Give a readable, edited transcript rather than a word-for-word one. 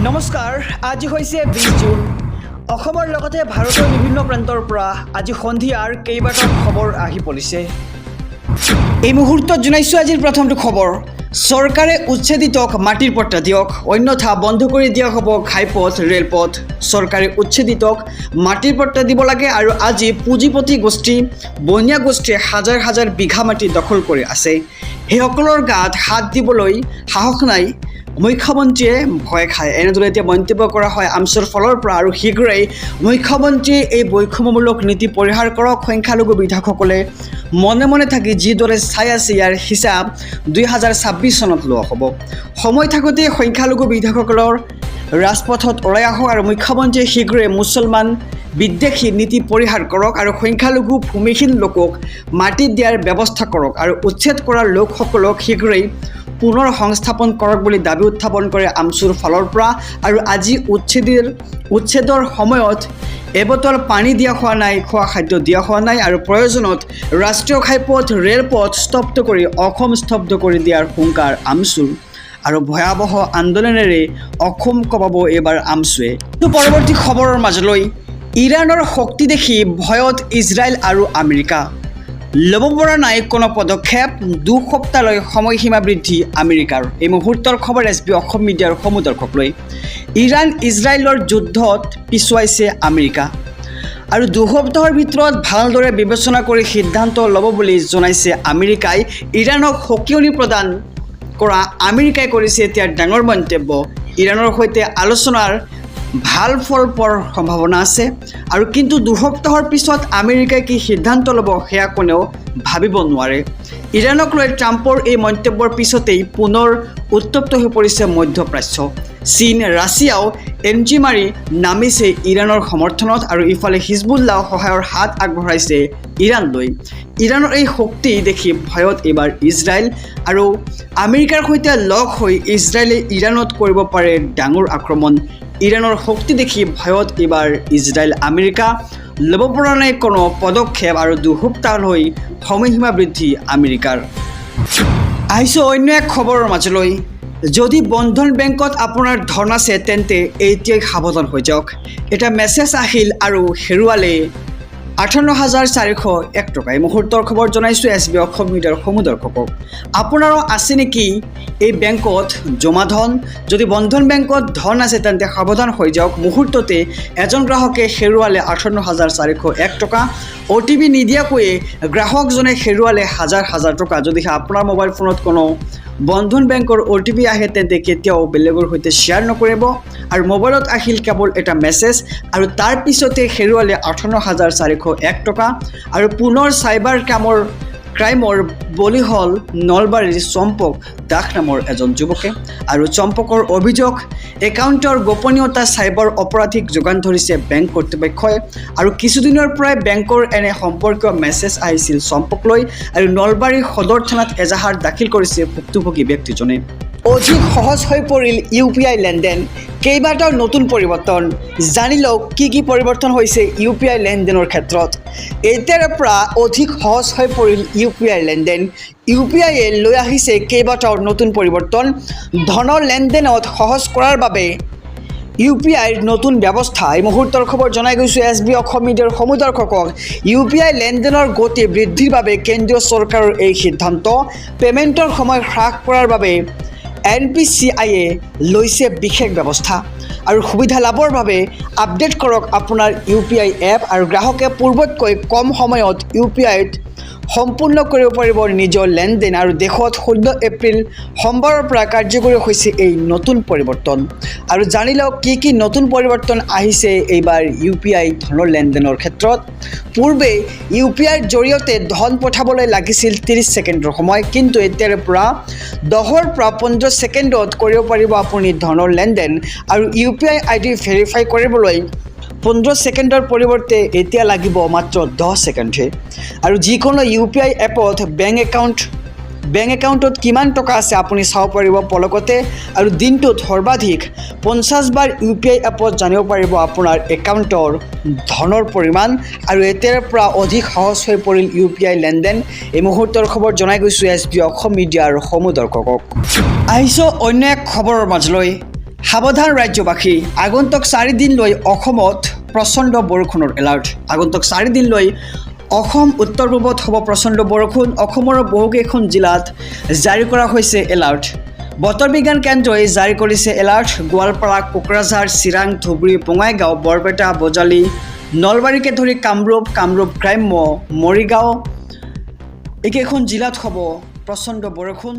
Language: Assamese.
নমস্কাৰ আজি হৈছে 20 জুন অসমৰ লগতে ভাৰতৰ বিভিন্ন প্ৰান্তৰ পৰা আজি সন্ধিয়াৰ কেইবাটাও খবৰ আহি পৰিছে এই মুহূৰ্তত জনাইছো আজিৰ প্ৰথমটো খবৰ চৰকাৰে উচ্ছেদিতক মাটিৰ পট্টা দিয়ক অন্যথা বন্ধ কৰি দিয়া হ'ব ঘাইপথ ৰেলপথ চৰকাৰে উচ্ছেদিতক মাটিৰ পট্টা দিব লাগে আৰু আজি পুঁজিপতি গোষ্ঠী বনিয়া গোষ্ঠীয়ে হাজাৰ হাজাৰ বিঘা মাটি দখল কৰি আছে সেইসকলৰ গাত হাত দিবলৈ সাহস নাই মুখ্যমন্ত্ৰীয়ে ভয় খায় এনেদৰে এতিয়া মন্তব্য কৰা হয় আমছৰ ফলৰ পৰা আৰু শীঘ্ৰেই মুখ্যমন্ত্ৰীয়ে এই বৈষম্যমূলক নীতি পৰিহাৰ কৰক সংখ্যালঘু বিধায়কসকলে মনে মনে থাকি যিদৰে চাই আছে ইয়াৰ হিচাপ 2026 চনত লোৱা হ'ব সময় থাকোঁতে সংখ্যালঘু বিধায়কসকলৰ ৰাজপথত ওলাই আহক আৰু মুখ্যমন্ত্ৰীয়ে শীঘ্ৰে মুছলমান বিদ্বেষী নীতি পৰিহাৰ কৰক আৰু সংখ্যালঘু ভূমিহীন লোকক মাটি দিয়াৰ ব্যৱস্থা কৰক আৰু উচ্ছেদ কৰা লোকসকলক শীঘ্ৰেই পুনৰ সংস্থাপন কৰক বুলি দাবী উত্থাপন কৰে আমছুৰ ফালৰ পৰা আৰু আজি উচ্ছেদৰ সময়ত এবটল পানী দিয়া হোৱা নাই খোৱা খাদ্য দিয়া হোৱা নাই আৰু প্ৰয়োজনত ৰাষ্ট্ৰীয় ঘাইপথ ৰেলপথ স্তব্ধ কৰি অসম স্তব্ধ কৰি দিয়াৰ হুংকাৰ আমছুৰ আৰু ভয়াৱহ আন্দোলনেৰে অসম কবাব এবাৰ আমছুৱে পৰৱৰ্তী খবৰৰ মাজলৈ ইৰাণৰ শক্তি দেখি ভয়ত ইজৰাইল আৰু আমেৰিকা ল'ব পৰা নাই কোনো পদক্ষেপ 2 সপ্তাহলৈ সময়সীমা বৃদ্ধি আমেৰিকাৰ এই মুহূৰ্তৰ খবৰ SB অসম মিডিয়াৰ সমুদৰ্শকলৈ ইৰাণ ইজৰাইলৰ যুদ্ধত পিছুৱাইছে আমেৰিকা আৰু 2 সপ্তাহৰ ভিতৰত ভালদৰে বিবেচনা কৰি সিদ্ধান্ত ল'ব বুলি জনাইছে আমেৰিকাই ইৰাণক সকিয়নি প্ৰদান কৰা আমেৰিকাই কৰিছে এতিয়া ডাঙৰ মন্তব্য ইৰাণৰ সৈতে আলোচনাৰ ভাল ফল পোৱাৰ সম্ভাৱনা আছে আৰু কিন্তু 2 সপ্তাহৰ পিছত আমেৰিকাই কি সিদ্ধান্ত ল'ব সেয়া কোনেও ভাবিব নোৱাৰে ইৰাণক লৈ ট্ৰাম্পৰ এই মন্তব্যৰ পিছতেই পুনৰ উত্তপ্ত হৈ পৰিছে মধ্যপ্ৰাচ্য চীন ৰাছিয়াও এনজি মাৰি নামিছে ইৰাণৰ সমৰ্থনত আৰু ইফালে হিজবুল্লাহ সহায়ৰ হাত আগবঢ়াইছে ইৰাণলৈ ইৰাণৰ এই শক্তি দেখি ভয়ত এইবাৰ ইজৰাইল আৰু আমেৰিকাৰ সৈতে লগ হৈ ইজৰাইলে ইৰাণত কৰিব পাৰে ডাঙৰ আক্ৰমণ ইৰাণৰ শক্তি দেখি ভয়ত এইবাৰ ইজৰাইল আমেৰিকা ল'ব পৰা নাই কোনো পদক্ষেপ আৰু 2 সপ্তাহলৈ সময়সীমা বৃদ্ধি আমেৰিকাৰ আহিছোঁ অন্য এক খবৰৰ মাজলৈ যদি বন্ধন বেংকত আপোনাৰ ধন আছে তেন্তে এতিয়াই সাৱধান হৈ যাওক এটা মেছেজ আহিল আৰু হেৰুৱালে 58,401 টকা এই মুহূৰ্তৰ খবৰ জনাইছোঁ SB অসম মিডিয়াৰ সমুদৰ্শকক আপোনাৰো আছে নেকি এই বেংকত জমা ধন যদি বন্ধন বেংকত ধন আছে তেন্তে সাৱধান হৈ যাওক মুহূৰ্ততে এজন গ্ৰাহকে হেৰুৱালে 58,401 টকা OTP নিদিয়াকৈয়ে গ্ৰাহকজনে হেৰুৱালে হাজাৰ হাজাৰ টকা যদিহে আপোনাৰ মোবাইল ফোনত কোনো বন্ধন বেংকৰ OTP আহে তেন্তে কেতিয়াও বেলেগৰ সৈতে শ্বেয়াৰ নকৰিব আৰু মোবাইলত আহিল কেৱল এটা মেছেজ আৰু তাৰ পিছতে হেৰুৱালে 58,401 টকা আৰু পুনৰ চাইবাৰ ক্ৰাইমৰ বলি হ'ল নলবাৰীৰ চম্পক দাস নামৰ এজন যুৱকে আৰু চম্পকৰ অভিযোগ একাউণ্টৰ গোপনীয়তা চাইবাৰ অপৰাধীক যোগান ধৰিছে বেংক কৰ্তৃপক্ষই আৰু কিছুদিনৰ পৰাই বেংকৰ এনে সম্পৰ্কীয় মেছেজ আহিছিল চম্পকলৈ আৰু নলবাৰী সদৰ থানাত এজাহাৰ দাখিল কৰিছে ভুক্তভোগী ব্যক্তিজনে অধিক সহজ হৈ পৰিল UPI লেনদেন কেইবাটাও নতুন পৰিৱৰ্তন জানি লওক কি পৰিৱৰ্তন হৈছে UPI লেনদেনৰ ক্ষেত্ৰত এতিয়াৰ পৰা অধিক সহজ হৈ পৰিল UPI লেনদেন UPI লৈ আহিছে কেইবাটাও নতুন পৰিৱৰ্তন ধনৰ লেনদেনত সহজ কৰাৰ বাবে UPI নতুন ব্যৱস্থা এই মুহূৰ্তৰ খবৰ জনাই গৈছোঁ SB অসম মিডিয়াৰ সমুদৰ্শকক UPI লেনদেনৰ গতি বৃদ্ধিৰ বাবে কেন্দ্ৰীয় চৰকাৰৰ এই সিদ্ধান্ত পেমেণ্টৰ সময় হ্ৰাস কৰাৰ বাবে NPCIয়ে লৈছে বিশেষ ব্যৱস্থা আৰু সুবিধা লাভৰ বাবে আপডেট কৰক আপোনাৰ UPI এপ আৰু গ্ৰাহকে পূৰ্বতকৈ কম সময়ত UPIত সম্পূৰ্ণ কৰিব পাৰিব নিজৰ লেনদেন আৰু দেশত 16 এপ্ৰিল সোমবাৰৰ পৰা কাৰ্যকৰী হৈছে এই নতুন পৰিৱৰ্তন আৰু জানি লওক কি নতুন পৰিৱৰ্তন আহিছে এইবাৰ UPI ধনৰ লেনদেনৰ ক্ষেত্ৰত পূৰ্বে UPIৰ জৰিয়তে ধন পঠাবলৈ লাগিছিল 30 ছেকেণ্ডৰ সময় কিন্তু এতিয়াৰ পৰা 10ৰ পৰা 15 ছেকেণ্ডত কৰিব পাৰিব আপুনি ধনৰ লেনদেন আৰু UPI ID ভেৰিফাই কৰিবলৈ 15 ছেকেণ্ডৰ পৰিৱৰ্তে এতিয়া লাগিব মাত্ৰ 10 ছেকেণ্ডহে আৰু যিকোনো UPI এপত বেংক একাউণ্টত কিমান টকা আছে আপুনি চাব পাৰিব পলকতে আৰু দিনটোত সৰ্বাধিক 50 বাৰ UPI এপত জানিব পাৰিব আপোনাৰ একাউণ্টৰ ধনৰ পৰিমাণ আৰু এতিয়াৰ পৰা অধিক সহজ হৈ পৰিল UPI লেনদেন এই মুহূৰ্তৰ খবৰ জনাই গৈছোঁ SB অসম মিডিয়াৰ সমুদৰ্শকক আহিছোঁ অন্য এক খবৰৰ মাজলৈ সাৱধান ৰাজ্যবাসী আগন্তুক 4 দিনলৈ অসমত প্ৰচণ্ড বৰষুণৰ এলাৰ্ট আগন্তুক 4 দিনলৈ অসম উত্তৰ পূবত হ'ব প্ৰচণ্ড বৰষুণ অসমৰ বহুকেইখন জিলাত জাৰি কৰা হৈছে এলাৰ্ট বতৰ বিজ্ঞান কেন্দ্ৰই জাৰি কৰিছে এলাৰ্ট গোৱালপাৰা কোকৰাঝাৰ চিৰাং ধুবুৰী বঙাইগাঁও বৰপেটা বজালী নলবাৰীকে ধৰি কামৰূপ গ্ৰাম্য মৰিগাঁও এইকেইখন জিলাত হ'ব প্ৰচণ্ড বৰষুণ